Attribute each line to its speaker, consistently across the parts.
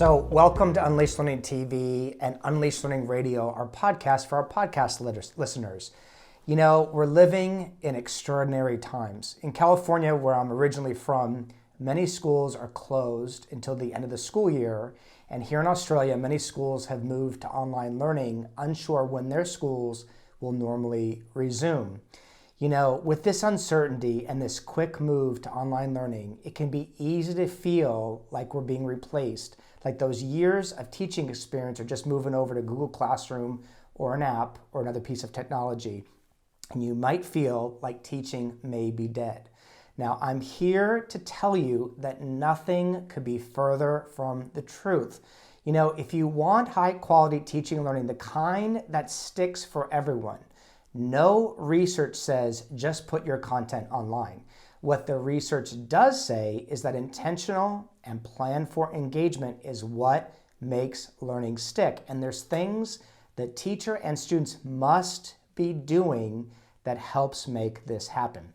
Speaker 1: So welcome to Unleashed Learning TV and Unleashed Learning Radio, our podcast for our podcast listeners. You know, we're living in extraordinary times. In California, where I'm originally from, many schools are closed until the end of the school year. And here in Australia, many schools have moved to online learning, unsure when their schools will normally resume. You know, with this uncertainty and this quick move to online learning, it can be easy to feel like we're being replaced, like those years of teaching experience are just moving over to Google Classroom or an app or another piece of technology. And you might feel like teaching may be dead. Now, I'm here to tell you that nothing could be further from the truth. You know, if you want high quality teaching and learning, the kind that sticks for everyone, no research says just put your content online. What the research does say is that intentional and planned for engagement is what makes learning stick. And there's things that teacher and students must be doing that helps make this happen.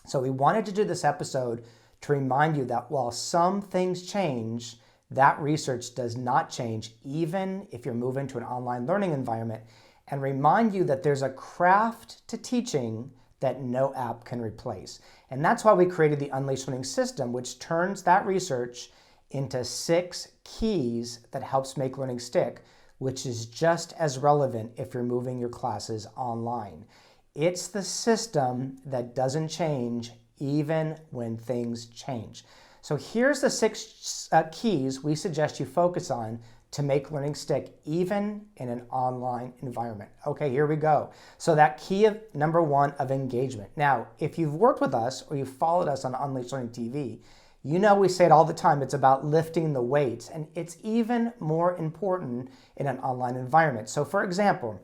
Speaker 1: So we wanted to do this episode to remind you that while some things change, that research does not change, even if you're moving to an online learning environment, and remind you that there's a craft to teaching that no app can replace. And that's why we created the Unleashed Learning System, which turns that research into 6 keys that helps make learning stick, which is just as relevant if you're moving your classes online. It's the system that doesn't change even when things change. So here's the 6 keys we suggest you focus on to make learning stick even in an online environment. Okay, here we go. So that key of number 1 of engagement. Now, if you've worked with us or you've followed us on Unleashed Learning TV, you know we say it all the time, it's about lifting the weights, and it's even more important in an online environment. So for example,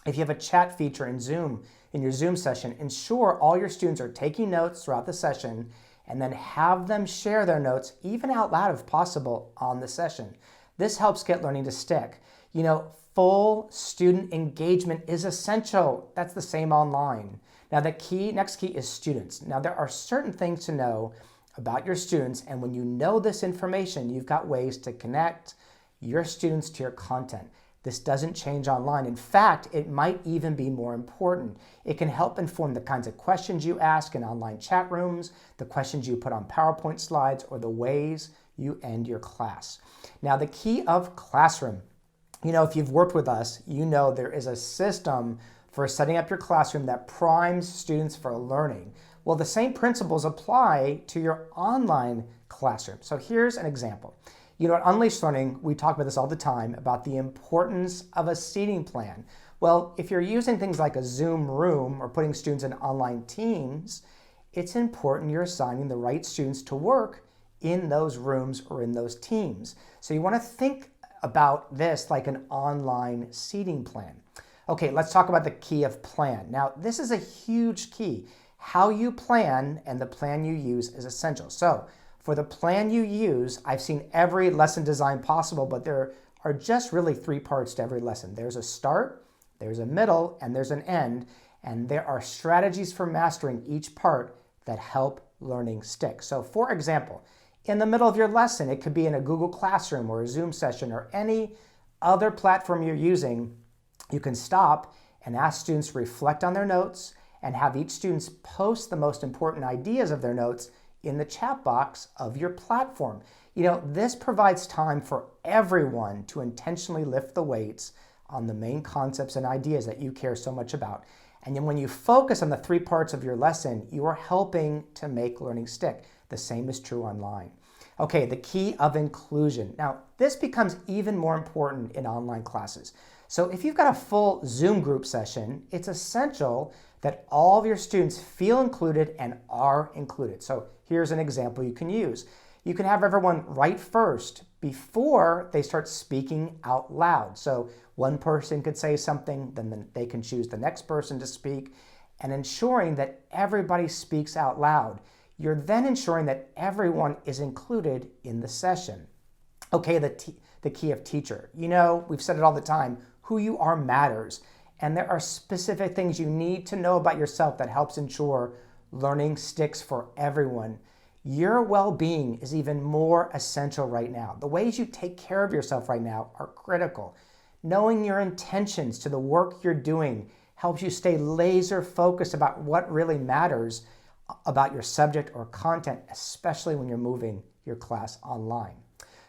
Speaker 1: if you have a chat feature in Zoom, in your Zoom session, ensure all your students are taking notes throughout the session and then have them share their notes, even out loud if possible, on the session. This helps get learning to stick. You know, full student engagement is essential. That's the same online. Now the next key is students. Now there are certain things to know about your students, and when you know this information, you've got ways to connect your students to your content. This doesn't change online. In fact, it might even be more important. It can help inform the kinds of questions you ask in online chat rooms, the questions you put on PowerPoint slides, or the ways you end your class. Now, the key of classroom. You know, if you've worked with us, you know there is a system for setting up your classroom that primes students for learning. Well, the same principles apply to your online classroom. So here's an example. You know, at Unleashed Learning, we talk about this all the time, about the importance of a seating plan. Well, if you're using things like a Zoom room or putting students in online teams, it's important you're assigning the right students to work in those rooms or in those teams. So you want to think about this like an online seating plan. Okay, let's talk about the key of plan. Now, this is a huge key. How you plan and the plan you use is essential. So for the plan you use, I've seen every lesson design possible, but there are just really 3 parts to every lesson. There's a start, there's a middle, and there's an end. And there are strategies for mastering each part that help learning stick. So for example, in the middle of your lesson, it could be in a Google Classroom or a Zoom session or any other platform you're using, you can stop and ask students to reflect on their notes and have each student post the most important ideas of their notes in the chat box of your platform. You know, this provides time for everyone to intentionally lift the weights on the main concepts and ideas that you care so much about. And then when you focus on the 3 parts of your lesson, you are helping to make learning stick. The same is true online. Okay, the key of inclusion. Now, this becomes even more important in online classes. So if you've got a full Zoom group session, it's essential that all of your students feel included and are included. So here's an example you can use. You can have everyone write first before they start speaking out loud. So one person could say something, then they can choose the next person to speak, and ensuring that everybody speaks out loud. You're then ensuring that everyone is included in the session. Okay, the key of teacher. You know, we've said it all the time, who you are matters. And there are specific things you need to know about yourself that helps ensure learning sticks for everyone. Your well-being is even more essential right now. The ways you take care of yourself right now are critical. Knowing your intentions to the work you're doing helps you stay laser focused about what really matters about your subject or content, especially when you're moving your class online.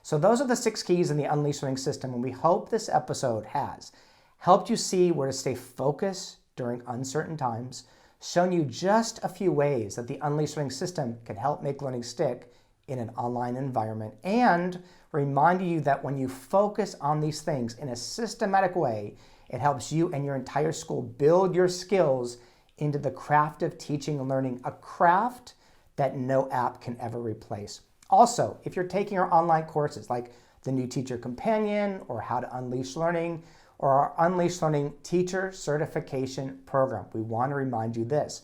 Speaker 1: So those are the 6 keys in the Unleashed Learning System, and we hope this episode has helped you see where to stay focused during uncertain times, shown you just a few ways that the Unleashed Learning System can help make learning stick in an online environment, and reminded you that when you focus on these things in a systematic way, it helps you and your entire school build your skills into the craft of teaching and learning, a craft that no app can ever replace. Also, if you're taking our online courses like the New Teacher Companion or How to Unleash Learning or our Unleash Learning Teacher Certification Program, we want to remind you this.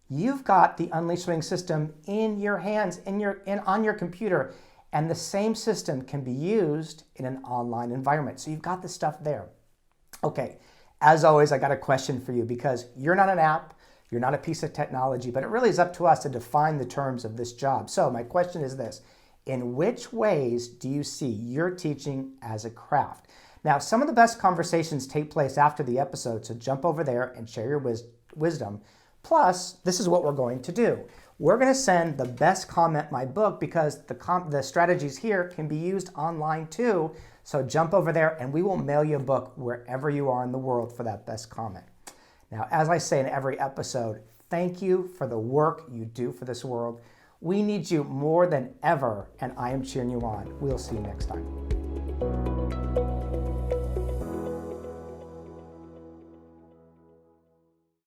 Speaker 1: You've got the Unleashed Learning System in your hands, on your computer, and the same system can be used in an online environment. So you've got the stuff there. Okay, as always, I got a question for you because you're not an app, you're not a piece of technology, but it really is up to us to define the terms of this job. So my question is this: in which ways do you see your teaching as a craft? Now, some of the best conversations take place after the episode, so jump over there and share your wisdom. Plus, this is what we're going to do. We're going to send the best comment my book because the strategies here can be used online too. So jump over there and we will mail you a book wherever you are in the world for that best comment. Now, as I say in every episode, thank you for the work you do for this world. We need you more than ever, and I am cheering you on. We'll see you next time.